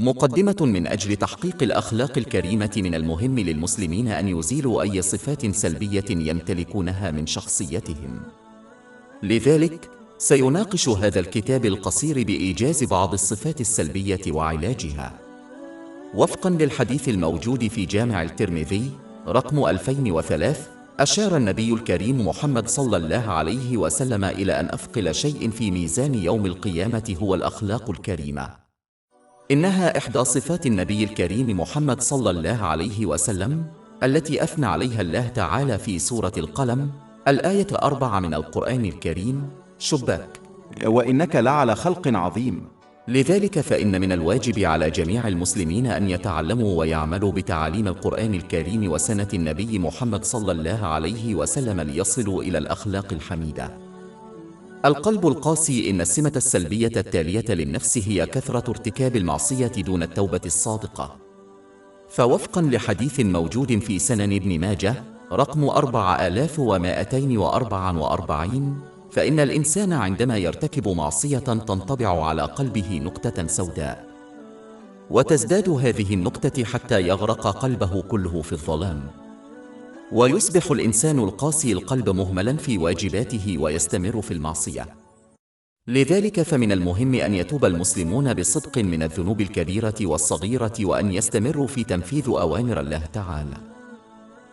مقدمة. من أجل تحقيق الأخلاق الكريمة من المهم للمسلمين أن يزيلوا أي صفات سلبية يمتلكونها من شخصيتهم. لذلك سيناقش هذا الكتاب القصير بإيجاز بعض الصفات السلبية وعلاجها. وفقا للحديث الموجود في جامع الترمذي رقم 2003، أشار النبي الكريم محمد صلى الله عليه وسلم إلى أن أثقل شيء في ميزان يوم القيامة هو الأخلاق الكريمة. إنها إحدى صفات النبي الكريم محمد صلى الله عليه وسلم التي أثنى عليها الله تعالى في سورة القلم الآية 4 من القرآن الكريم: شباك وإنك لعلى خلق عظيم. لذلك فإن من الواجب على جميع المسلمين أن يتعلموا ويعملوا بتعاليم القرآن الكريم وسنة النبي محمد صلى الله عليه وسلم ليصلوا إلى الأخلاق الحميدة. القلب القاسي. إن السمة السلبية التالية للنفس هي كثرة ارتكاب المعصية دون التوبة الصادقة. فوفقا لحديث موجود في سنن ابن ماجه رقم 4244، فإن الإنسان عندما يرتكب معصية تنطبع على قلبه نقطة سوداء، وتزداد هذه النقطة حتى يغرق قلبه كله في الظلام، ويصبح الإنسان القاسي القلب مهملا في واجباته ويستمر في المعصية. لذلك فمن المهم أن يتوب المسلمون بصدق من الذنوب الكبيرة والصغيرة، وأن يستمروا في تنفيذ أوامر الله تعالى،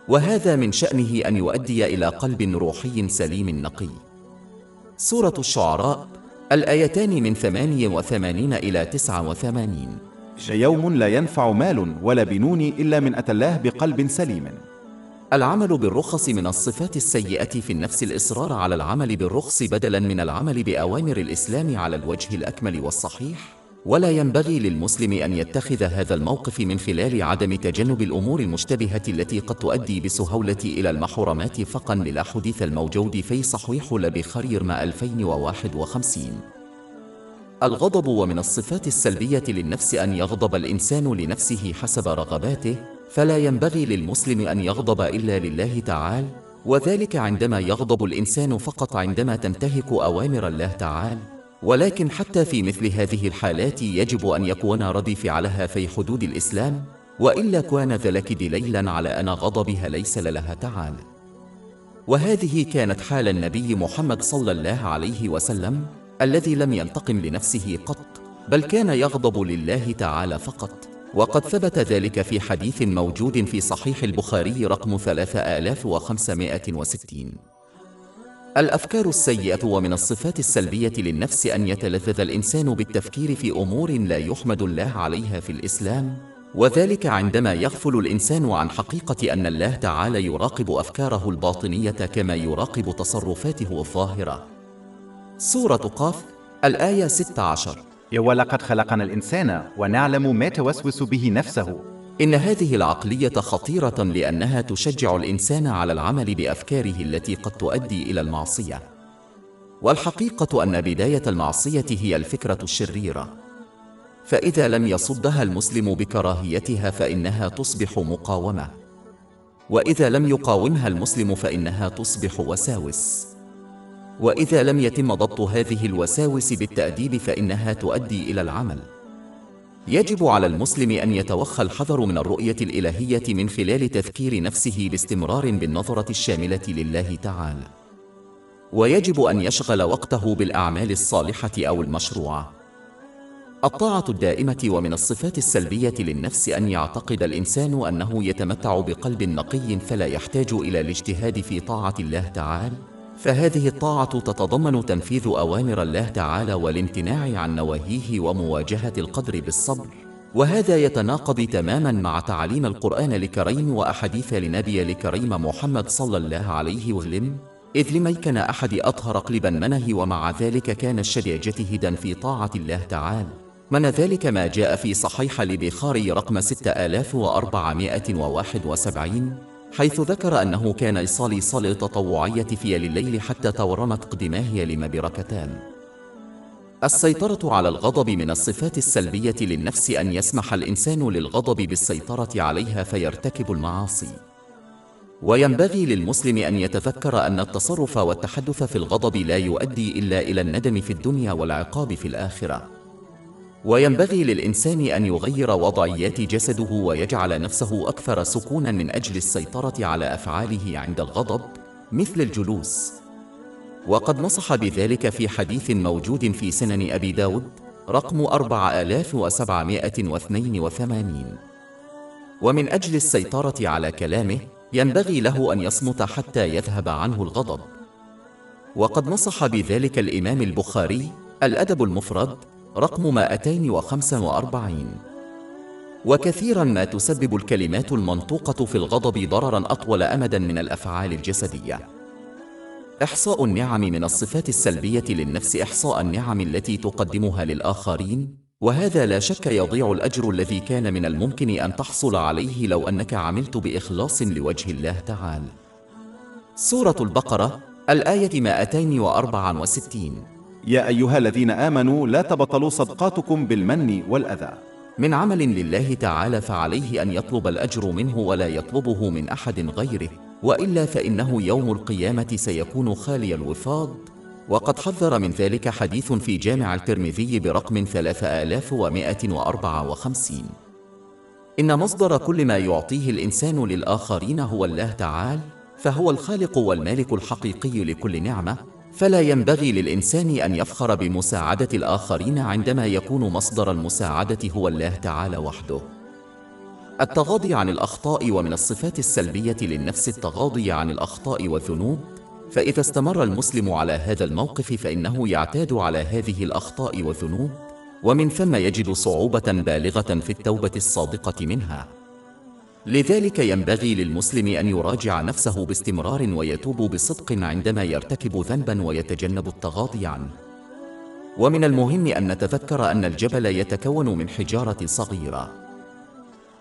وهذا من شأنه أن يؤدي إلى قلب روحي سليم نقي. سورة الشعراء الآيتان من 88 إلى 89. يوم لا ينفع مال ولا بنون إلا من أتى الله بقلب سليم. العمل بالرخص. من الصفات السيئة في النفس الإصرار على العمل بالرخص بدلا من العمل بأوامر الإسلام على الوجه الأكمل والصحيح، ولا ينبغي للمسلم أن يتخذ هذا الموقف من خلال عدم تجنب الأمور المشتبهة التي قد تؤدي بسهولة إلى المحرمات. فقا للحديث الموجود في صحيح لبخاري 2051. الغضب. ومن الصفات السلبية للنفس أن يغضب الإنسان لنفسه حسب رغباته، فلا ينبغي للمسلم أن يغضب إلا لله تعالى، وذلك عندما يغضب الإنسان فقط عندما تنتهك أوامر الله تعالى. ولكن حتى في مثل هذه الحالات يجب أن يكون رد فعلها في حدود الإسلام، وإلا كان ذلك دليلا على أن غضبها ليس لله تعالى. وهذه كانت حال النبي محمد صلى الله عليه وسلم الذي لم ينتقم لنفسه قط، بل كان يغضب لله تعالى فقط، وقد ثبت ذلك في حديث موجود في صحيح البخاري رقم 3560. الأفكار السيئة. ومن الصفات السلبية للنفس أن يتلذذ الإنسان بالتفكير في أمور لا يحمد الله عليها في الإسلام، وذلك عندما يغفل الإنسان عن حقيقة أن الله تعالى يراقب أفكاره الباطنية كما يراقب تصرفاته الظاهرة. سورة قاف الآية 16. ولقد خلقنا الإنسان ونعلم ما توسوس به نفسه. إن هذه العقلية خطيرة لأنها تشجع الإنسان على العمل بأفكاره التي قد تؤدي إلى المعصية. والحقيقة أن بداية المعصية هي الفكرة الشريرة، فإذا لم يصدها المسلم بكراهيتها فإنها تصبح مقاومة، وإذا لم يقاومها المسلم فإنها تصبح وساوس، وإذا لم يتم ضبط هذه الوساوس بالتأديب فإنها تؤدي إلى العمل. يجب على المسلم أن يتوخى الحذر من الرؤية الإلهية من خلال تذكير نفسه باستمرار بالنظرة الشاملة لله تعالى، ويجب أن يشغل وقته بالأعمال الصالحة أو المشروعة. الطاعة الدائمة. ومن الصفات السلبية للنفس أن يعتقد الإنسان أنه يتمتع بقلب نقي فلا يحتاج إلى الاجتهاد في طاعة الله تعالى، فهذه الطاعة تتضمن تنفيذ أوامر الله تعالى والامتناع عن نواهيه ومواجهة القدر بالصبر، وهذا يتناقض تماما مع تعاليم القرآن الكريم وأحاديث لنبي الكريم محمد صلى الله عليه وسلم، إذ لم يكن أحد أطهر قلبا منه، ومع ذلك كان الشديد جتهدا في طاعة الله تعالى. من ذلك ما جاء في صحيح البخاري رقم 6471، حيث ذكر أنه كان يصلي صلاة التطوعية في الليل حتى تورمت قدماه لما بركتان. السيطرة على الغضب. من الصفات السلبية للنفس أن يسمح الإنسان للغضب بالسيطرة عليها فيرتكب المعاصي، وينبغي للمسلم أن يتذكر أن التصرف والتحدث في الغضب لا يؤدي إلا إلى الندم في الدنيا والعقاب في الآخرة. وينبغي للإنسان أن يغير وضعيات جسده ويجعل نفسه أكثر سكونا من أجل السيطرة على أفعاله عند الغضب، مثل الجلوس. وقد نصح بذلك في حديث موجود في سنن أبي داود رقم 4782. ومن أجل السيطرة على كلامه ينبغي له أن يصمت حتى يذهب عنه الغضب. وقد نصح بذلك الإمام البخاري الأدب المفرد رقم 245. وكثيرا ما تسبب الكلمات المنطوقة في الغضب ضررا أطول أمدا من الأفعال الجسدية. إحصاء النعم من الصفات السلبية للنفس إحصاء النعم التي تقدمها للآخرين، وهذا لا شك يضيع الأجر الذي كان من الممكن أن تحصل عليه لو أنك عملت بإخلاص لوجه الله تعالى. سورة البقرة الآية 264. يا أيها الذين آمنوا لا تبطلوا صدقاتكم بالمن والأذى. من عمل لله تعالى فعليه أن يطلب الأجر منه ولا يطلبه من أحد غيره، وإلا فإنه يوم القيامة سيكون خالي الوفاض. وقد حذر من ذلك حديث في جامع الترمذي برقم 3154. إن مصدر كل ما يعطيه الإنسان للآخرين هو الله تعالى، فهو الخالق والمالك الحقيقي لكل نعمة، فلا ينبغي للإنسان أن يفخر بمساعدة الآخرين عندما يكون مصدر المساعدة هو الله تعالى وحده. التغاضي عن الأخطاء. ومن الصفات السلبية للنفس التغاضي عن الأخطاء والذنوب، فإذا استمر المسلم على هذا الموقف فإنه يعتاد على هذه الأخطاء والذنوب، ومن ثم يجد صعوبة بالغة في التوبة الصادقة منها. لذلك ينبغي للمسلم أن يراجع نفسه باستمرار ويتوب بصدق عندما يرتكب ذنبا ويتجنب التغاضي عنه. ومن المهم أن نتذكر أن الجبل يتكون من حجارة صغيرة.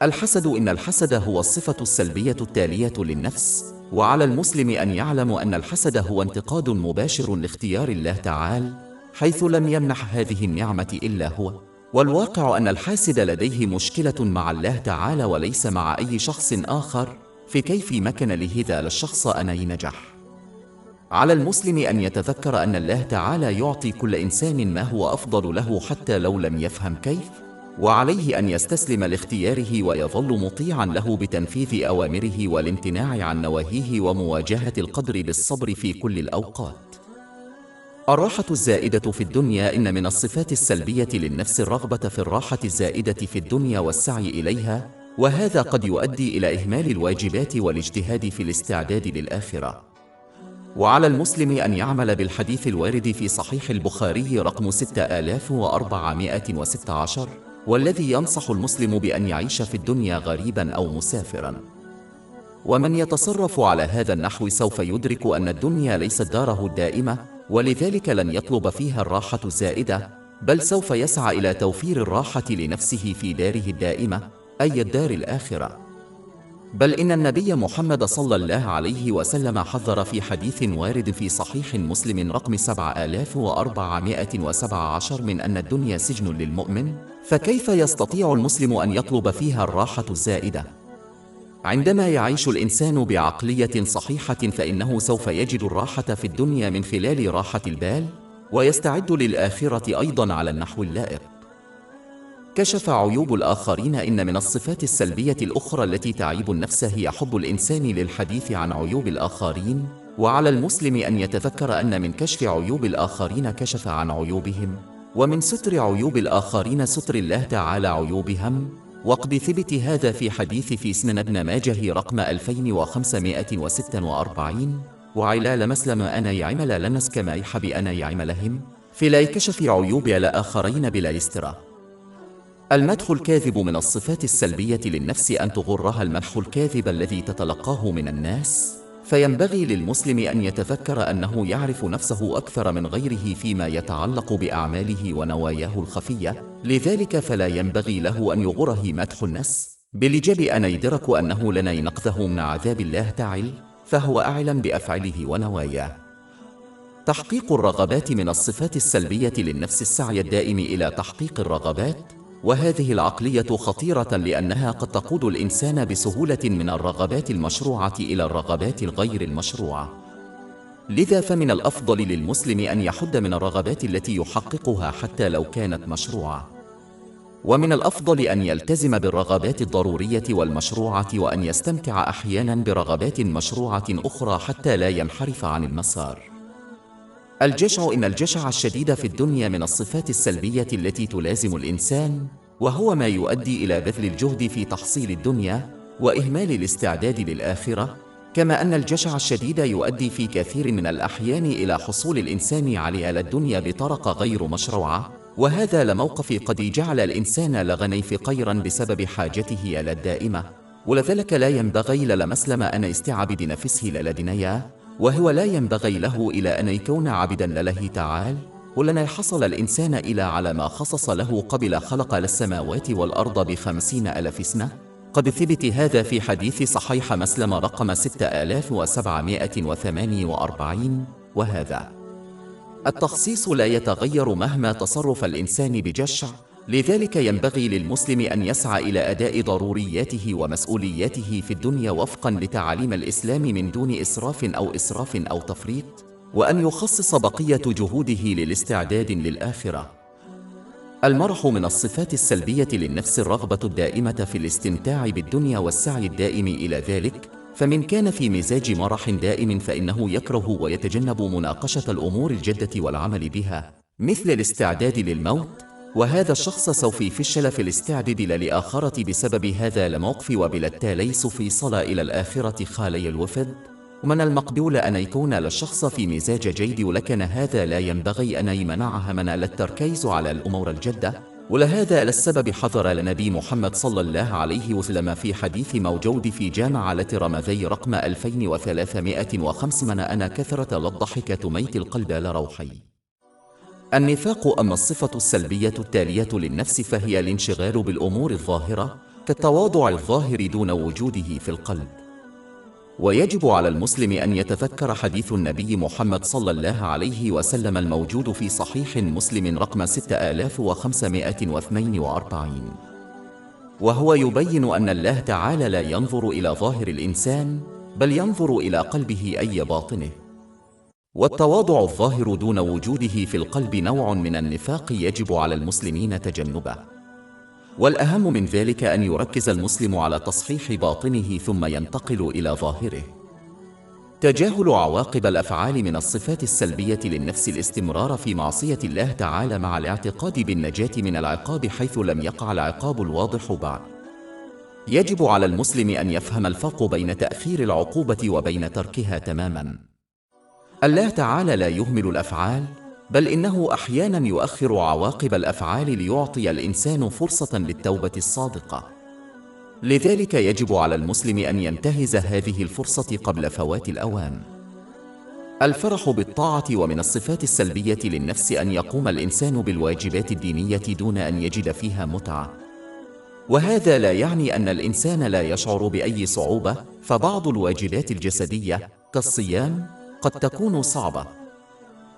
الحسد. إن الحسد هو الصفة السلبية التالية للنفس، وعلى المسلم أن يعلم أن الحسد هو انتقاد مباشر لاختيار الله تعالى، حيث لم يمنح هذه النعمة إلا هو. والواقع أن الحاسد لديه مشكلة مع الله تعالى وليس مع أي شخص آخر في كيف مكن لهذا الشخص أن ينجح. على المسلم أن يتذكر أن الله تعالى يعطي كل إنسان ما هو أفضل له حتى لو لم يفهم كيف، وعليه أن يستسلم لاختياره ويظل مطيعا له بتنفيذ أوامره والامتناع عن نواهيه ومواجهة القدر بالصبر في كل الأوقات. الراحة الزائدة في الدنيا. إن من الصفات السلبية للنفس الرغبة في الراحة الزائدة في الدنيا والسعي إليها، وهذا قد يؤدي إلى إهمال الواجبات والاجتهاد في الاستعداد للآخرة. وعلى المسلم أن يعمل بالحديث الوارد في صحيح البخاري رقم 6416، والذي ينصح المسلم بأن يعيش في الدنيا غريبا أو مسافرا. ومن يتصرف على هذا النحو سوف يدرك أن الدنيا ليست داره الدائمة، ولذلك لن يطلب فيها الراحة الزائدة، بل سوف يسعى إلى توفير الراحة لنفسه في داره الدائمة، أي الدار الآخرة. بل إن النبي محمد صلى الله عليه وسلم حذر في حديث وارد في صحيح مسلم رقم 7417 من أن الدنيا سجن للمؤمن، فكيف يستطيع المسلم أن يطلب فيها الراحة الزائدة؟ عندما يعيش الإنسان بعقلية صحيحة فإنه سوف يجد الراحة في الدنيا من خلال راحة البال، ويستعد للآخرة أيضا على النحو اللائق. كشف عيوب الآخرين. إن من الصفات السلبية الأخرى التي تعيب النفس هي حب الإنسان للحديث عن عيوب الآخرين، وعلى المسلم أن يتذكر أن من كشف عيوب الآخرين كشف عن عيوبهم، ومن ستر عيوب الآخرين ستر الله تعالى عيوبهم. وقد ثبت هذا في حديث في سنن ابن ماجه رقم 2546، وعلال مسلم أنا يعمل لنس كما يحب أنا يعملهم في لا كشف عيوب الآخرين بلا يسترى. المدح الكاذب. من الصفات السلبية للنفس أن تغرها المدح الكاذب الذي تتلقاه من الناس، فينبغي للمسلم أن يتذكر أنه يعرف نفسه أكثر من غيره فيما يتعلق بأعماله ونواياه الخفية، لذلك فلا ينبغي له أن يغره مدح الناس، بلجب أن يدرك أنه لن ينقذه من عذاب الله تعالى، فهو أعلم بأفعله ونواياه. تحقيق الرغبات. من الصفات السلبية للنفس السعي الدائم إلى تحقيق الرغبات، وهذه العقلية خطيرة لأنها قد تقود الإنسان بسهولة من الرغبات المشروعة إلى الرغبات الغير المشروعة. لذا فمن الأفضل للمسلم أن يحد من الرغبات التي يحققها حتى لو كانت مشروعة. ومن الأفضل أن يلتزم بالرغبات الضرورية والمشروعة، وأن يستمتع أحياناً برغبات مشروعة أخرى حتى لا ينحرف عن المسار. الجشع. إن الجشع الشديد في الدنيا من الصفات السلبية التي تلازم الإنسان، وهو ما يؤدي إلى بذل الجهد في تحصيل الدنيا وإهمال الاستعداد للآخرة، كما أن الجشع الشديد يؤدي في كثير من الأحيان إلى حصول الإنسان على الدنيا بطرق غير مشروعة، وهذا لموقف قد جعل الإنسان لغنيف قيرا بسبب حاجته إلى الدائمة، ولذلك لا ينبغي لمسلم أن يستعبد نفسه لدنيا، وهو لا ينبغي له إلى أن يكون عبدا لله تعالى، ولن يحصل الإنسان إلى على ما خصص له قبل خلق السماوات والأرض ب50,000 سنة. قد ثبت هذا في حديث صحيح مسلم رقم 6748، وهذا التخصيص لا يتغير مهما تصرف الإنسان بجشع، لذلك ينبغي للمسلم أن يسعى إلى أداء ضرورياته ومسؤولياته في الدنيا وفقا لتعاليم الإسلام من دون إسراف أو تفريط، وأن يخصص بقية جهوده للاستعداد للآخرة. المرح. من الصفات السلبية للنفس الرغبة الدائمة في الاستمتاع بالدنيا والسعي الدائم إلى ذلك، فمن كان في مزاج مرح دائم فإنه يكره ويتجنب مناقشة الأمور الجادة والعمل بها، مثل الاستعداد للموت، وهذا الشخص سوف يفشل في الاستعداد للآخرة بسبب هذا الموقف، وبالتالي سوف يصل إلى الآخرة خالي الوفد. ومن المقبول أن يكون الشخص في مزاج جيد، ولكن هذا لا ينبغي أن يمنعه من التركيز على الأمور الجادة، ولهذا السبب حذر النبي محمد صلى الله عليه وسلم في حديث موجود في جامعة رمضان رقم 2305: من أنا كثرة الضحك تميت القلب لروحي. النفاق. أما الصفة السلبية التالية للنفس فهي الانشغال بالأمور الظاهرة كالتواضع الظاهر دون وجوده في القلب. ويجب على المسلم أن يتذكر حديث النبي محمد صلى الله عليه وسلم الموجود في صحيح مسلم رقم 6542، وهو يبين أن الله تعالى لا ينظر إلى ظاهر الإنسان، بل ينظر إلى قلبه أي باطنه. والتواضع الظاهر دون وجوده في القلب نوع من النفاق يجب على المسلمين تجنبه. والأهم من ذلك أن يركز المسلم على تصحيح باطنه ثم ينتقل إلى ظاهره. تجاهل عواقب الأفعال. من الصفات السلبية للنفس الاستمرار في معصية الله تعالى مع الاعتقاد بالنجاة من العقاب حيث لم يقع العقاب الواضح بعد. يجب على المسلم أن يفهم الفرق بين تأخير العقوبة وبين تركها تماما. الله تعالى لا يهمل الأفعال، بل إنه أحيانا يؤخر عواقب الأفعال ليعطي الإنسان فرصة للتوبة الصادقة. لذلك يجب على المسلم أن ينتهز هذه الفرصة قبل فوات الأوان. الفرح بالطاعة. ومن الصفات السلبية للنفس أن يقوم الإنسان بالواجبات الدينية دون أن يجد فيها متعة، وهذا لا يعني أن الإنسان لا يشعر بأي صعوبة، فبعض الواجبات الجسدية كالصيام قد تكون صعبة،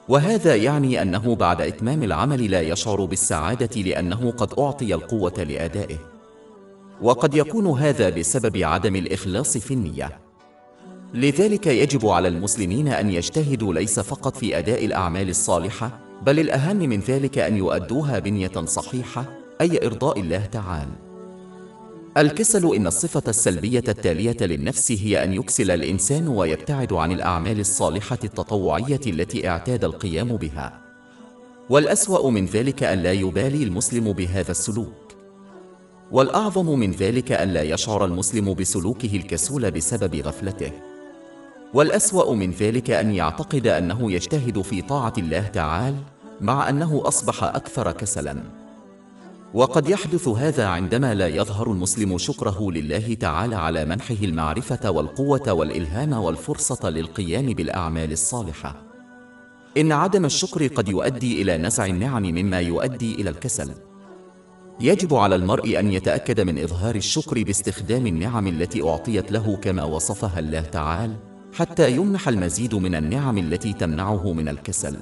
وهذا يعني أنه بعد إتمام العمل لا يشعر بالسعادة لأنه قد أعطي القوة لأدائه، وقد يكون هذا بسبب عدم الإخلاص في النية. لذلك يجب على المسلمين أن يجتهدوا ليس فقط في أداء الأعمال الصالحة، بل الأهم من ذلك أن يؤدوها بنية صحيحة، أي إرضاء الله تعالى. الكسل. إن الصفة السلبية التالية للنفس هي أن يكسل الإنسان ويبتعد عن الأعمال الصالحة التطوعية التي اعتاد القيام بها، والأسوأ من ذلك أن لا يبالي المسلم بهذا السلوك، والأعظم من ذلك أن لا يشعر المسلم بسلوكه الكسول بسبب غفلته، والأسوأ من ذلك أن يعتقد أنه يجتهد في طاعة الله تعالى مع أنه أصبح أكثر كسلاً. وقد يحدث هذا عندما لا يظهر المسلم شكره لله تعالى على منحه المعرفة والقوة والإلهام والفرصة للقيام بالأعمال الصالحة. إن عدم الشكر قد يؤدي إلى نزع النعم مما يؤدي إلى الكسل. يجب على المرء أن يتأكد من إظهار الشكر باستخدام النعم التي أعطيت له كما وصفها الله تعالى، حتى يمنح المزيد من النعم التي تمنعه من الكسل.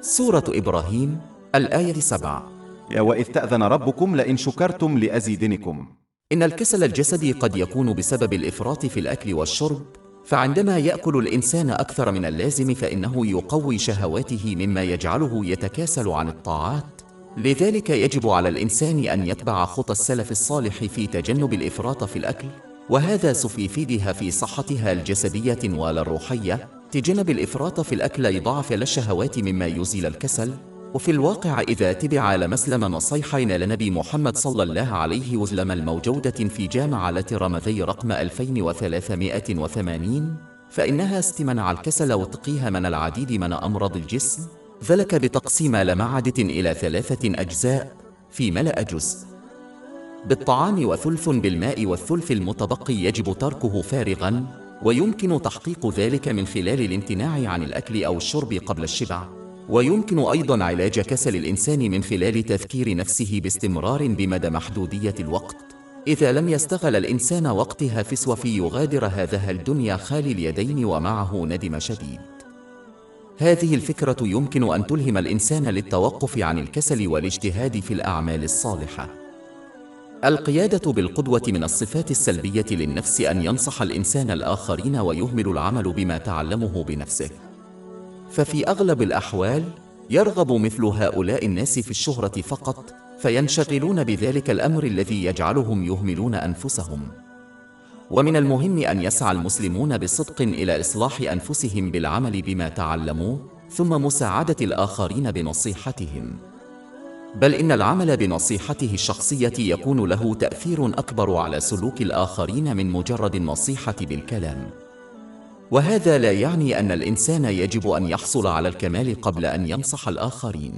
سورة إبراهيم الآية 7. وإذ تأذن ربكم لئن شكرتم لأزيدنكم. إن الكسل الجسدي قد يكون بسبب الإفراط في الأكل والشرب، فعندما يأكل الإنسان أكثر من اللازم فإنه يقوي شهواته مما يجعله يتكاسل عن الطاعات، لذلك يجب على الإنسان أن يتبع خطى السلف الصالح في تجنب الإفراط في الأكل، وهذا سوف يفيدها في صحتها الجسدية والروحية. تجنب الإفراط في الأكل يضاعف الشهوات مما يزيل الكسل. وفي الواقع إذا تبع لمسلم نصيحين لنبي محمد صلى الله عليه وسلم الموجودة في جامعة رمضي رقم 2380، فإنها استمنع الكسل وتقيها من العديد من أمراض الجسم، ذلك بتقسيم لمعدة إلى 3 أجزاء في ملأ جزء بالطعام وثلث بالماء والثلث المتبقي يجب تركه فارغا، ويمكن تحقيق ذلك من خلال الامتناع عن الأكل أو الشرب قبل الشبع. ويمكن أيضا علاج كسل الإنسان من خلال تذكير نفسه باستمرار بمدى محدودية الوقت. إذا لم يستغل الإنسان وقتها في سوف يغادر هذه الدنيا خالي اليدين ومعه ندم شديد. هذه الفكرة يمكن أن تلهم الإنسان للتوقف عن الكسل والاجتهاد في الأعمال الصالحة. القيادة بالقدوة من الصفات السلبية للنفس أن ينصح الإنسان الآخرين ويهمل العمل بما تعلمه بنفسه. ففي أغلب الأحوال يرغب مثل هؤلاء الناس في الشهرة فقط، فينشغلون بذلك الأمر الذي يجعلهم يهملون أنفسهم. ومن المهم أن يسعى المسلمون بصدق إلى إصلاح أنفسهم بالعمل بما تعلموه، ثم مساعدة الآخرين بنصيحتهم. بل إن العمل بنصيحته الشخصية يكون له تأثير أكبر على سلوك الآخرين من مجرد النصيحة بالكلام. وهذا لا يعني أن الإنسان يجب أن يحصل على الكمال قبل أن ينصح الآخرين،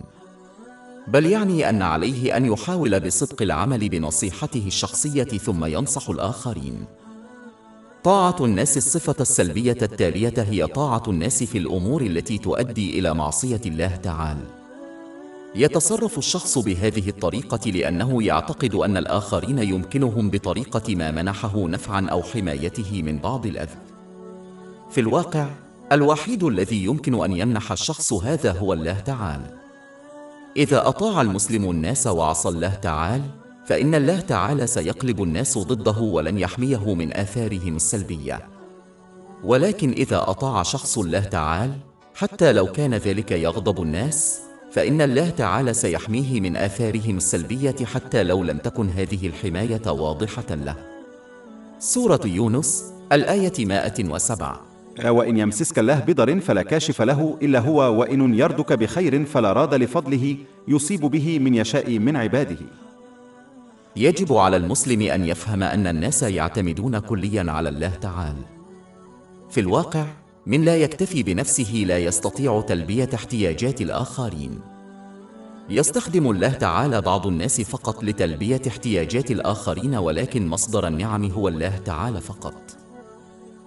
بل يعني أن عليه أن يحاول بصدق العمل بنصيحته الشخصية ثم ينصح الآخرين. طاعة الناس. الصفة السلبية التالية هي طاعة الناس في الأمور التي تؤدي إلى معصية الله تعالى. يتصرف الشخص بهذه الطريقة لأنه يعتقد أن الآخرين يمكنهم بطريقة ما منحه نفعاً أو حمايته من بعض الأذى. في الواقع الوحيد الذي يمكن أن يمنح الشخص هذا هو الله تعالى. إذا أطاع المسلم الناس وعصى الله تعالى، فإن الله تعالى سيقلب الناس ضده ولن يحميه من آثارهم السلبية. ولكن إذا أطاع شخص الله تعالى حتى لو كان ذلك يغضب الناس، فإن الله تعالى سيحميه من آثارهم السلبية حتى لو لم تكن هذه الحماية واضحة له. سورة يونس الآية 107. وإن يمسسك الله بضر فلا كاشف له إلا هو، وإن يردك بخير فلا راد لفضله يصيب به من يشاء من عباده. يجب على المسلم أن يفهم أن الناس يعتمدون كلياً على الله تعالى. في الواقع من لا يكتفي بنفسه لا يستطيع تلبية احتياجات الآخرين. يستخدم الله تعالى بعض الناس فقط لتلبية احتياجات الآخرين، ولكن مصدر النعم هو الله تعالى فقط.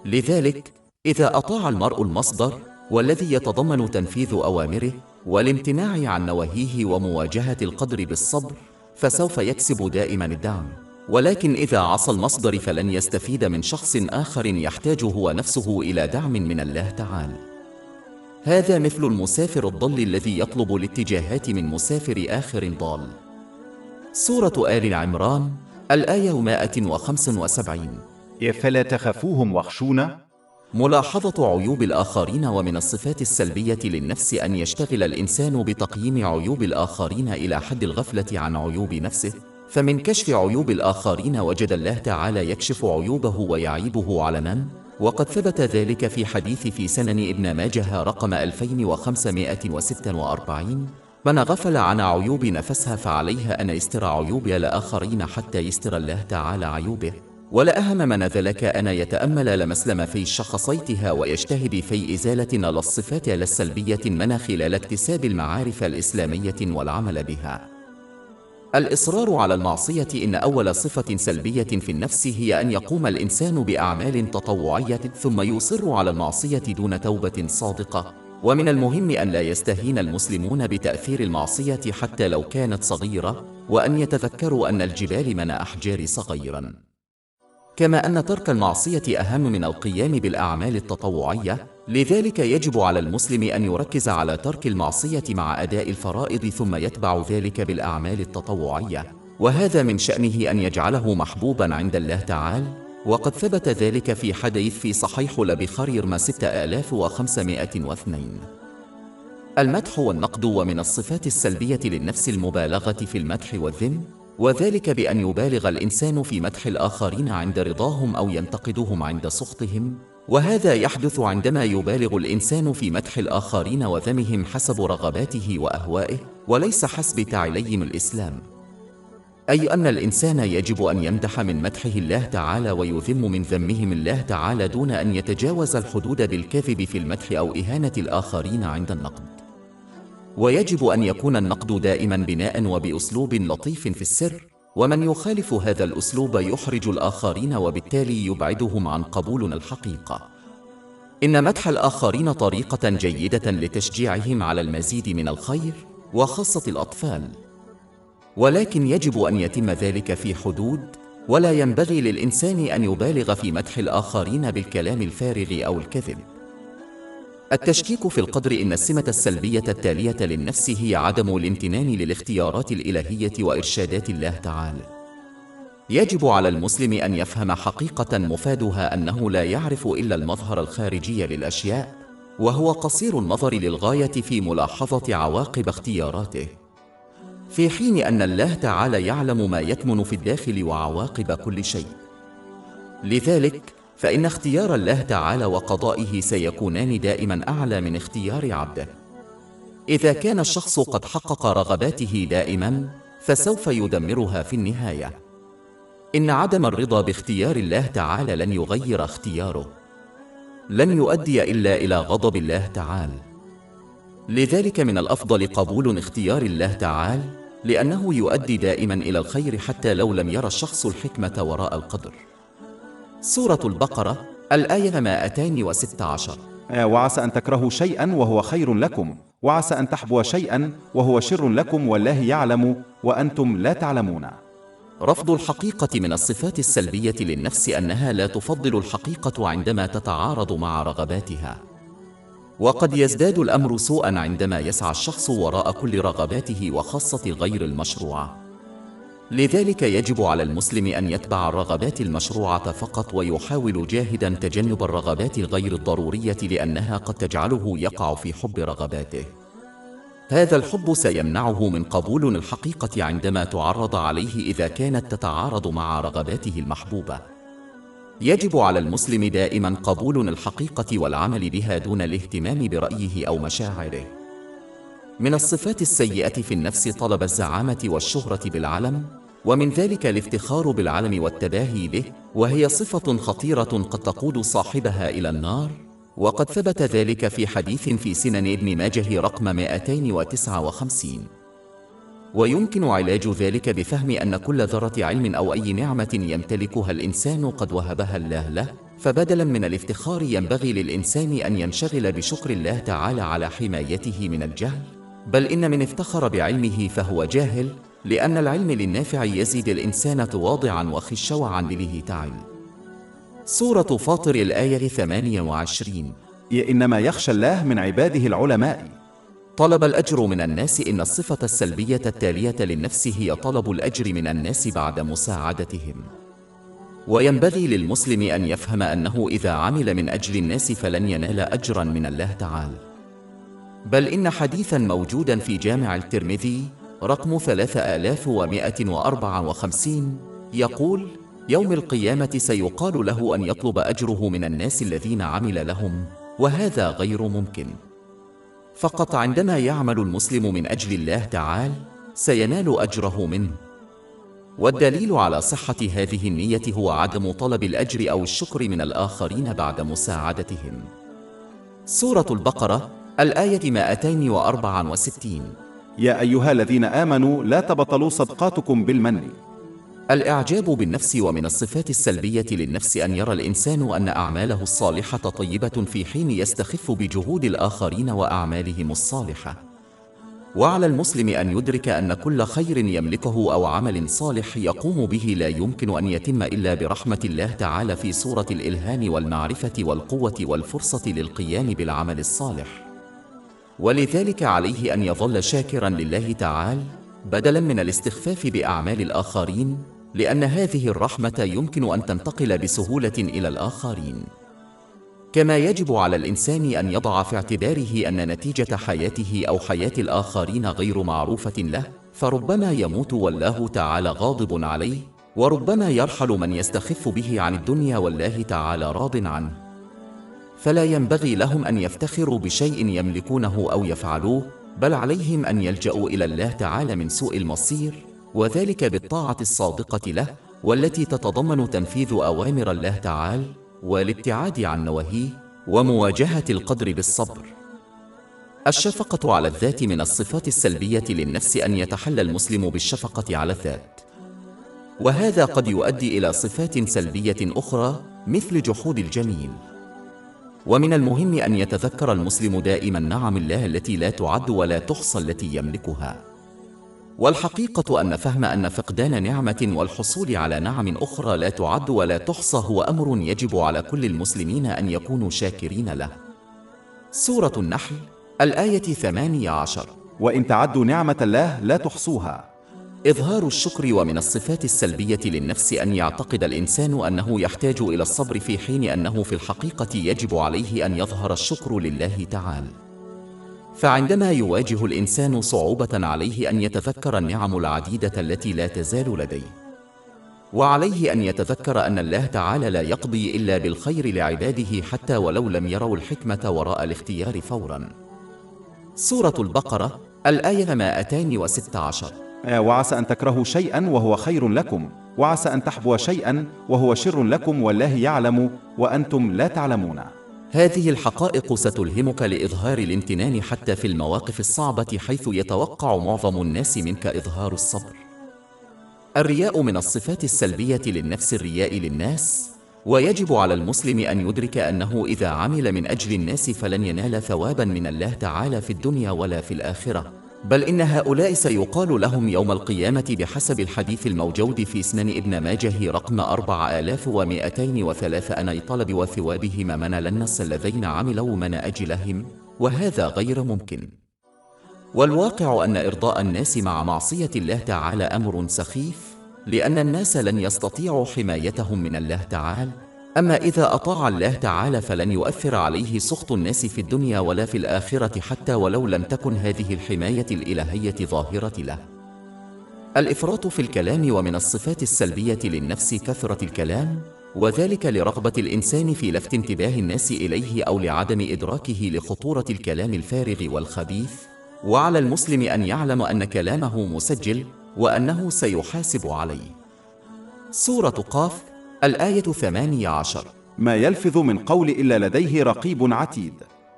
لذلك إذا أطاع المرء المصدر والذي يتضمن تنفيذ أوامره والامتناع عن نواهيه ومواجهة القدر بالصبر، فسوف يكسب دائما الدعم. ولكن إذا عصى المصدر فلن يستفيد من شخص آخر يحتاج هو نفسه إلى دعم من الله تعالى. هذا مثل المسافر الضال الذي يطلب الاتجاهات من مسافر آخر ضال. سورة آل عمران الآية 175. فلا تخافوهم واخشون. ملاحظة عيوب الآخرين. ومن الصفات السلبية للنفس أن يشتغل الإنسان بتقييم عيوب الآخرين إلى حد الغفلة عن عيوب نفسه. فمن كشف عيوب الآخرين وجد الله تعالى يكشف عيوبه ويعيبه علنا، وقد ثبت ذلك في حديث في سنن ابن ماجه رقم 2546: من غفل عن عيوب نفسها فعليها أن يستر عيوب الآخرين حتى يستر الله تعالى عيوبه. ولا أهم من ذلك أن يتأمل لمسلم في شخصيتها ويجتهد في إزالة الصفات السلبية من خلال اكتساب المعارف الإسلامية والعمل بها. الإصرار على المعصية. إن أول صفة سلبية في النفس هي أن يقوم الإنسان بأعمال تطوعية ثم يصر على المعصية دون توبة صادقة. ومن المهم أن لا يستهين المسلمون بتأثير المعصية حتى لو كانت صغيرة، وأن يتذكروا أن الجبال من أحجار صغيرا. كما أن ترك المعصية أهم من القيام بالأعمال التطوعية، لذلك يجب على المسلم أن يركز على ترك المعصية مع أداء الفرائض ثم يتبع ذلك بالأعمال التطوعية، وهذا من شأنه أن يجعله محبوبا عند الله تعالى. وقد ثبت ذلك في حديث في صحيح البخاري 6502. المدح والنقد. ومن الصفات السلبية للنفس المبالغة في المدح والذم، وذلك بأن يبالغ الإنسان في مدح الآخرين عند رضاهم أو ينتقدهم عند سخطهم، وهذا يحدث عندما يبالغ الإنسان في مدح الآخرين وذمهم حسب رغباته وأهوائه، وليس حسب تعليم الإسلام. أي أن الإنسان يجب أن يمدح من مدحه الله تعالى ويذم من ذمهم الله تعالى دون أن يتجاوز الحدود بالكذب في المدح أو إهانة الآخرين عند النقد. ويجب أن يكون النقد دائما بناء وبأسلوب لطيف في السر، ومن يخالف هذا الأسلوب يحرج الآخرين وبالتالي يبعدهم عن قبولنا الحقيقة. إن مدح الآخرين طريقة جيدة لتشجيعهم على المزيد من الخير، وخاصة الأطفال، ولكن يجب أن يتم ذلك في حدود، ولا ينبغي للإنسان أن يبالغ في مدح الآخرين بالكلام الفارغ أو الكذب. التشكيك في القدر. إن السمة السلبية التالية للنفس هي عدم الامتنان للاختيارات الإلهية وإرشادات الله تعالى. يجب على المسلم أن يفهم حقيقة مفادها أنه لا يعرف إلا المظهر الخارجي للأشياء، وهو قصير النظر للغاية في ملاحظة عواقب اختياراته، في حين أن الله تعالى يعلم ما يكمن في الداخل وعواقب كل شيء. لذلك فإن اختيار الله تعالى وقضائه سيكونان دائما أعلى من اختيار عبده. إذا كان الشخص قد حقق رغباته دائما، فسوف يدمرها في النهاية. إن عدم الرضا باختيار الله تعالى لن يغير اختياره، لن يؤدي إلا إلى غضب الله تعالى. لذلك من الأفضل قبول اختيار الله تعالى، لأنه يؤدي دائما إلى الخير حتى لو لم يرى الشخص الحكمة وراء القدر. سورة البقرة، الآية 216. وعسى أن تكرهوا شيئا وهو خير لكم، وعسى أن تحبوا شيئا وهو شر لكم، والله يعلم وأنتم لا تعلمون. رفض الحقيقة. من الصفات السلبية للنفس أنها لا تفضل الحقيقة عندما تتعارض مع رغباتها، وقد يزداد الأمر سوءا عندما يسعى الشخص وراء كل رغباته وخاصة غير المشروعة. لذلك يجب على المسلم أن يتبع الرغبات المشروعة فقط، ويحاول جاهدا تجنب الرغبات الغير الضرورية، لأنها قد تجعله يقع في حب رغباته. هذا الحب سيمنعه من قبول الحقيقة عندما تعرض عليه إذا كانت تتعارض مع رغباته المحبوبة. يجب على المسلم دائما قبول الحقيقة والعمل بها دون الاهتمام برأيه أو مشاعره. من الصفات السيئة في النفس طلب الزعامة والشهرة بالعلم، ومن ذلك الافتخار بالعلم والتباهي به، وهي صفة خطيرة قد تقود صاحبها إلى النار، وقد ثبت ذلك في حديث في سنن ابن ماجه رقم 259. ويمكن علاج ذلك بفهم أن كل ذرة علم أو أي نعمة يمتلكها الإنسان قد وهبها الله له، فبدلا من الافتخار ينبغي للإنسان أن ينشغل بشكر الله تعالى على حمايته من الجهل، بل إن من افتخر بعلمه فهو جاهل، لأن العلم للنافع يزيد الإنسان تواضعا وخشوعا لله تعالى. سورة فاطر، الآية 28. إنما يخشى الله من عباده العلماء. طلب الأجر من الناس. إن الصفة السلبية التالية للنفس هي طلب الأجر من الناس بعد مساعدتهم. وينبغي للمسلم أن يفهم أنه إذا عمل من أجل الناس فلن ينال أجرا من الله تعالى، بل إن حديثا موجودا في جامع الترمذي رقم 3154 يقول: يوم القيامة سيقال له أن يطلب أجره من الناس الذين عمل لهم، وهذا غير ممكن. فقط عندما يعمل المسلم من أجل الله تعالى سينال أجره منه. والدليل على صحة هذه النية هو عدم طلب الأجر أو الشكر من الآخرين بعد مساعدتهم. سورة البقرة، الآية 264. يا أيها الذين آمنوا لا تبطلوا صدقاتكم بالمن. الإعجاب بالنفس. ومن الصفات السلبية للنفس أن يرى الإنسان أن أعماله الصالحة طيبة في حين يستخف بجهود الآخرين وأعمالهم الصالحة. وعلى المسلم أن يدرك أن كل خير يملكه أو عمل صالح يقوم به لا يمكن أن يتم إلا برحمة الله تعالى في صورة الإلهام والمعرفة والقوة والفرصة للقيام بالعمل الصالح. ولذلك عليه أن يظل شاكرا لله تعالى بدلا من الاستخفاف بأعمال الآخرين، لأن هذه الرحمة يمكن أن تنتقل بسهولة إلى الآخرين. كما يجب على الإنسان أن يضع في اعتباره أن نتيجة حياته أو حياة الآخرين غير معروفة له، فربما يموت والله تعالى غاضب عليه، وربما يرحل من يستخف به عن الدنيا والله تعالى راض عنه. فلا ينبغي لهم أن يفتخروا بشيء يملكونه أو يفعلوه، بل عليهم أن يلجأوا إلى الله تعالى من سوء المصير، وذلك بالطاعة الصادقة له، والتي تتضمن تنفيذ أوامر الله تعالى والابتعاد عن نواهيه، ومواجهة القدر بالصبر. الشفقة على الذات من الصفات السلبية للنفس، أن يتحلى المسلم بالشفقة على الذات، وهذا قد يؤدي إلى صفات سلبية أخرى مثل جحود الجميل. ومن المهم أن يتذكر المسلم دائما نعم الله التي لا تعد ولا تحصى التي يملكها. والحقيقة أن فهم أن فقدان نعمة والحصول على نعم أخرى لا تعد ولا تحصى هو أمر يجب على كل المسلمين أن يكونوا شاكرين له. سورة النحل الآية 18. وإن تعدوا نعمة الله لا تحصوها. إظهار الشكر. ومن الصفات السلبية للنفس أن يعتقد الإنسان أنه يحتاج إلى الصبر، في حين أنه في الحقيقة يجب عليه أن يظهر الشكر لله تعالى. فعندما يواجه الإنسان صعوبة عليه أن يتذكر النعم العديدة التي لا تزال لديه، وعليه أن يتذكر أن الله تعالى لا يقضي إلا بالخير لعباده حتى ولو لم يروا الحكمة وراء الاختيار فوراً. سورة البقرة الآية 216. وعسى أن تكرهوا شيئا وهو خير لكم، وعسى أن تحبوا شيئا وهو شر لكم، والله يعلم وأنتم لا تعلمون. هذه الحقائق ستلهمك لإظهار الامتنان حتى في المواقف الصعبة، حيث يتوقع معظم الناس منك إظهار الصبر. الرياء. من الصفات السلبية للنفس الرياء للناس، ويجب على المسلم أن يدرك أنه إذا عمل من أجل الناس فلن ينال ثوابا من الله تعالى في الدنيا ولا في الآخرة، بل إن هؤلاء سيقال لهم يوم القيامة بحسب الحديث الموجود في سنن ابن ماجه رقم 4203: أنا طلب وثوابهما من الناس الذين عملوا من أجلهم، وهذا غير ممكن. والواقع أن إرضاء الناس مع معصية الله تعالى أمر سخيف، لأن الناس لن يستطيعوا حمايتهم من الله تعالى. أما إذا أطاع الله تعالى فلن يؤثر عليه سخط الناس في الدنيا ولا في الآخرة، حتى ولو لم تكن هذه الحماية الإلهية ظاهرة له. الإفراط في الكلام. ومن الصفات السلبية للنفس كثرة الكلام، وذلك لرغبة الإنسان في لفت انتباه الناس إليه أو لعدم إدراكه لخطورة الكلام الفارغ والخبيث. وعلى المسلم أن يعلم أن كلامه مسجل وأنه سيحاسب عليه. سورة قاف الآية 18. ما يلفظ من قول إلا لديه رقيب عتيد.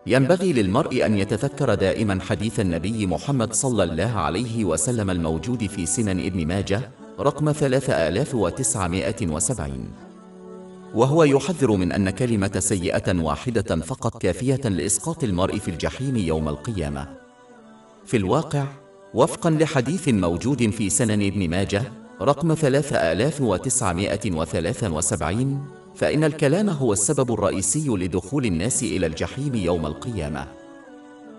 ينبغي للمرء أن يتذكر دائما حديث النبي محمد صلى الله عليه وسلم الموجود في سنن ابن ماجه رقم 3970، وهو يحذر من أن كلمة سيئة واحدة فقط كافية لإسقاط المرء في الجحيم يوم القيامة. في الواقع، وفقا لحديث موجود في سنن ابن ماجه رقم 3973، فإن الكلام هو السبب الرئيسي لدخول الناس إلى الجحيم يوم القيامة.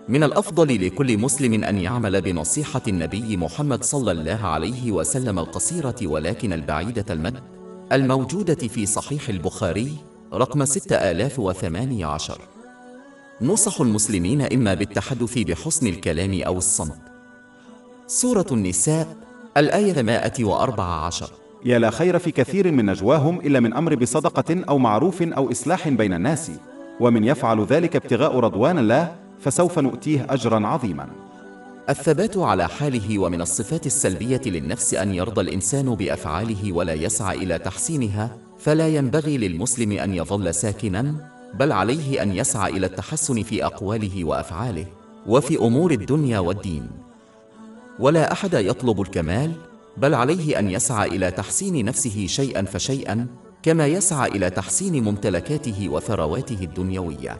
من الأفضل لكل مسلم أن يعمل بنصيحة النبي محمد صلى الله عليه وسلم القصيرة ولكن البعيدة المدى الموجودة في صحيح البخاري رقم 6018. نصح المسلمين إما بالتحدث بحسن الكلام أو الصمت. سورة النساء الآية 114. يا لا خير في كثير من نجواهم إلا من أمر بصدقة أو معروف أو إصلاح بين الناس، ومن يفعل ذلك ابتغاء رضوان الله فسوف نؤتيه أجرا عظيما. الثبات على حاله. ومن الصفات السلبية للنفس أن يرضى الإنسان بأفعاله ولا يسعى إلى تحسينها، فلا ينبغي للمسلم أن يظل ساكنا، بل عليه أن يسعى إلى التحسن في أقواله وأفعاله وفي أمور الدنيا والدين. ولا أحد يطلب الكمال، بل عليه أن يسعى إلى تحسين نفسه شيئا فشيئا، كما يسعى إلى تحسين ممتلكاته وثرواته الدنيوية.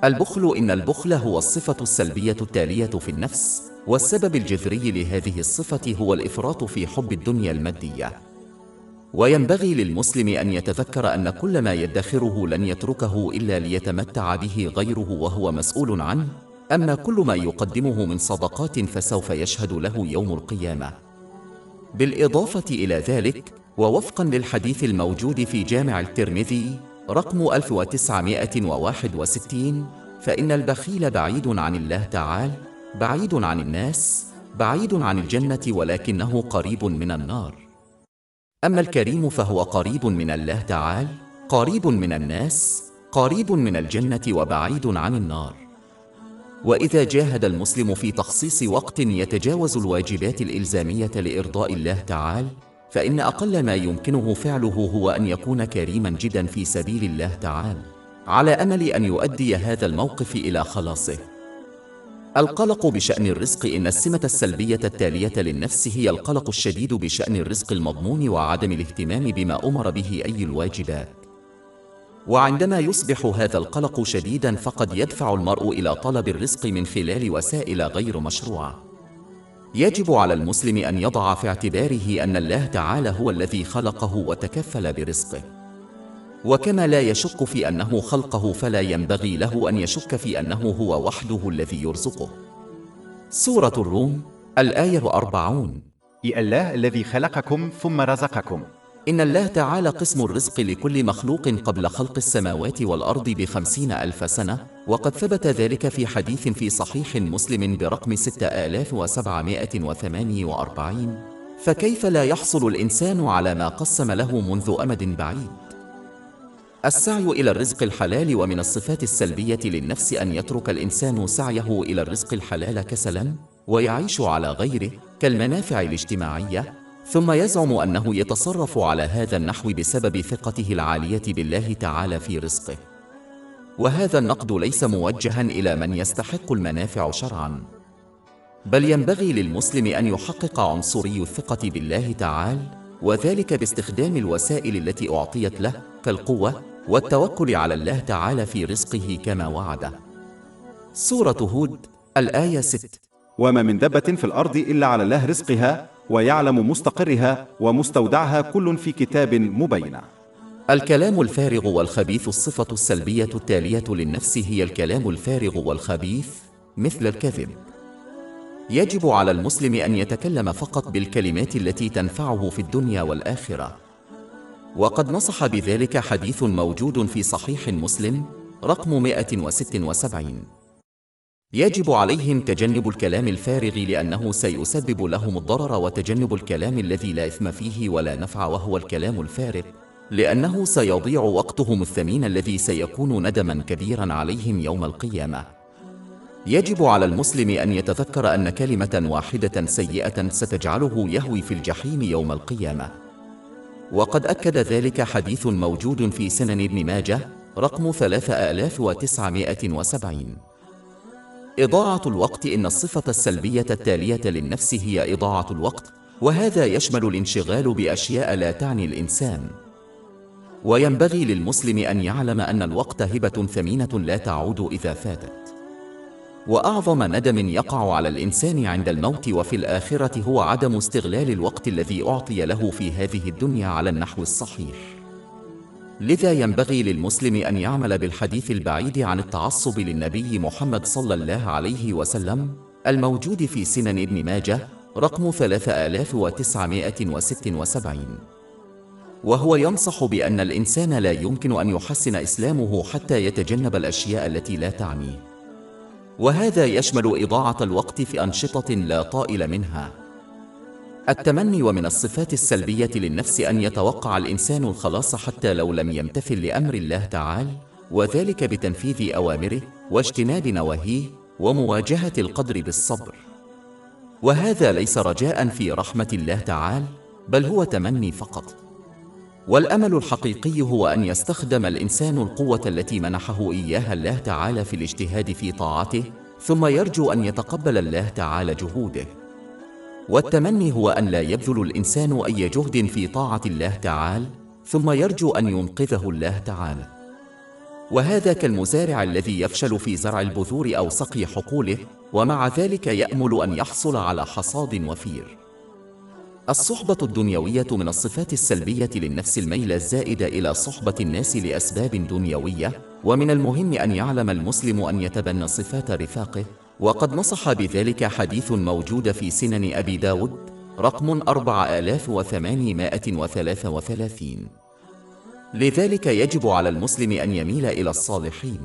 البخل. إن البخل هو الصفة السلبية التالية في النفس، والسبب الجذري لهذه الصفة هو الإفراط في حب الدنيا المادية. وينبغي للمسلم أن يتذكر أن كل ما يدخره لن يتركه إلا ليتمتع به غيره وهو مسؤول عنه، أما كل ما يقدمه من صدقات فسوف يشهد له يوم القيامة. بالإضافة إلى ذلك، ووفقا للحديث الموجود في جامع الترمذي رقم 1961. فإن البخيل بعيد عن الله تعالى، بعيد عن الناس، بعيد عن الجنة، ولكنه قريب من النار. أما الكريم فهو قريب من الله تعالى، قريب من الناس، قريب من الجنة، وبعيد عن النار. وإذا جاهد المسلم في تخصيص وقت يتجاوز الواجبات الإلزامية لإرضاء الله تعالى، فإن أقل ما يمكنه فعله هو أن يكون كريما جدا في سبيل الله تعالى، على أمل أن يؤدي هذا الموقف إلى خلاصه. القلق بشأن الرزق. إن السمة السلبية التالية للنفس هي القلق الشديد بشأن الرزق المضمون وعدم الاهتمام بما أمر به أي الواجبات. وعندما يصبح هذا القلق شديدا فقد يدفع المرء إلى طلب الرزق من خلال وسائل غير مشروعة. يجب على المسلم أن يضع في اعتباره أن الله تعالى هو الذي خلقه وتكفل برزقه، وكما لا يشك في أنه خلقه فلا ينبغي له أن يشك في أنه هو وحده الذي يرزقه. سورة الروم الآية 40. الله الذي خلقكم ثم رزقكم. إن الله تعالى قسم الرزق لكل مخلوق قبل خلق السماوات والأرض ب50,000 سنة، وقد ثبت ذلك في حديث في صحيح مسلم برقم 6748. فكيف لا يحصل الإنسان على ما قسم له منذ أمد بعيد؟ السعي إلى الرزق الحلال. ومن الصفات السلبية للنفس أن يترك الإنسان سعيه إلى الرزق الحلال كسلا ويعيش على غيره كالمنافع الاجتماعية، ثم يزعم أنه يتصرف على هذا النحو بسبب ثقته العالية بالله تعالى في رزقه. وهذا النقد ليس موجها إلى من يستحق المنافع شرعا، بل ينبغي للمسلم أن يحقق عنصري الثقة بالله تعالى، وذلك باستخدام الوسائل التي أعطيت له كالقوة والتوكل على الله تعالى في رزقه كما وعده. سورة هود الآية 6. وما من دابة في الأرض إلا على الله رزقها ويعلم مستقرها ومستودعها كل في كتاب مبين. الكلام الفارغ والخبيث. الصفة السلبية التالية للنفس هي الكلام الفارغ والخبيث مثل الكذب. يجب على المسلم أن يتكلم فقط بالكلمات التي تنفعه في الدنيا والآخرة، وقد نصح بذلك حديث موجود في صحيح مسلم رقم 176. يجب عليهم تجنب الكلام الفارغ لأنه سيسبب لهم الضرر، وتجنب الكلام الذي لا إثم فيه ولا نفع وهو الكلام الفارغ، لأنه سيضيع وقتهم الثمين الذي سيكون ندما كبيرا عليهم يوم القيامة. يجب على المسلم أن يتذكر أن كلمة واحدة سيئة ستجعله يهوي في الجحيم يوم القيامة، وقد أكد ذلك حديث موجود في سنن ابن ماجه رقم 3970. إضاعة الوقت. إن الصفة السلبية التالية للنفس هي إضاعة الوقت، وهذا يشمل الانشغال بأشياء لا تعني الإنسان. وينبغي للمسلم أن يعلم أن الوقت هبة ثمينة لا تعود إذا فاتت، وأعظم ندم يقع على الإنسان عند الموت وفي الآخرة هو عدم استغلال الوقت الذي أعطي له في هذه الدنيا على النحو الصحيح. لذا ينبغي للمسلم أن يعمل بالحديث البعيد عن التعصب للنبي محمد صلى الله عليه وسلم الموجود في سنن ابن ماجه رقم 3976، وهو ينصح بأن الإنسان لا يمكن أن يحسن إسلامه حتى يتجنب الأشياء التي لا تعنيه، وهذا يشمل إضاعة الوقت في أنشطة لا طائل منها. التمني. ومن الصفات السلبية للنفس أن يتوقع الإنسان الخلاص حتى لو لم يمتثل لأمر الله تعالى، وذلك بتنفيذ أوامره واجتناب نواهيه ومواجهة القدر بالصبر، وهذا ليس رجاء في رحمة الله تعالى، بل هو تمني فقط. والأمل الحقيقي هو أن يستخدم الإنسان القوة التي منحه إياها الله تعالى في الاجتهاد في طاعته، ثم يرجو أن يتقبل الله تعالى جهوده. والتمني هو أن لا يبذل الإنسان أي جهد في طاعة الله تعالى، ثم يرجو أن ينقذه الله تعالى، وهذا كالمزارع الذي يفشل في زرع البذور أو سقي حقوله، ومع ذلك يأمل أن يحصل على حصاد وفير. الصحبة الدنيوية. من الصفات السلبية للنفس الميل الزائد إلى صحبة الناس لأسباب دنيوية، ومن المهم أن يعلم المسلم أن يتبنى صفات رفاقه، وقد نصح بذلك حديث موجود في سنن أبي داود رقم 4833. لذلك يجب على المسلم أن يميل إلى الصالحين.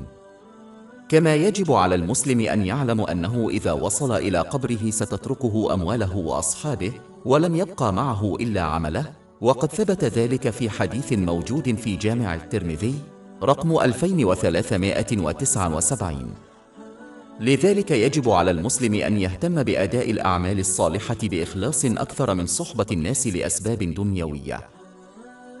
كما يجب على المسلم أن يعلم أنه إذا وصل إلى قبره ستتركه أمواله وأصحابه، ولم يبقى معه إلا عمله، وقد ثبت ذلك في حديث موجود في جامع الترمذي رقم 2379. لذلك يجب على المسلم أن يهتم بأداء الأعمال الصالحة بإخلاص أكثر من صحبة الناس لأسباب دنيوية.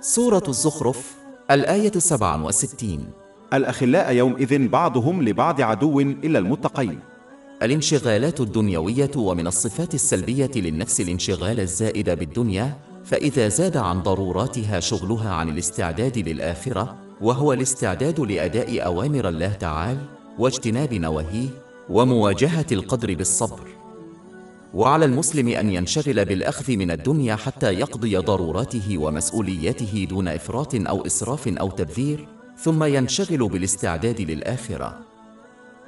سورة الزخرف الآية 67. الأخلاء يومئذ بعضهم لبعض عدو إلا المتقين. الانشغالات الدنيوية، ومن الصفات السلبية للنفس الانشغال الزائد بالدنيا، فإذا زاد عن ضروراتها شغلها عن الاستعداد للآخرة، وهو الاستعداد لأداء أوامر الله تعالى واجتناب نواهيه ومواجهة القدر بالصبر. وعلى المسلم أن ينشغل بالأخذ من الدنيا حتى يقضي ضروراته ومسؤولياته دون إفراط أو إسراف أو تبذير، ثم ينشغل بالاستعداد للآخرة.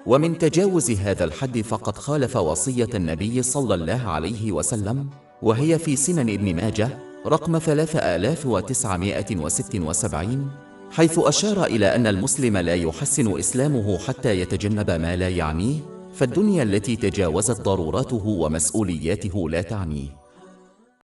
ومن تجاوز هذا الحد فقد خالف وصية النبي صلى الله عليه وسلم، وهي في سنن ابن ماجه رقم 3976، حيث أشار إلى أن المسلم لا يحسن إسلامه حتى يتجنب ما لا يعنيه، فالدنيا التي تجاوزت ضروراته ومسؤولياته لا تعنيه.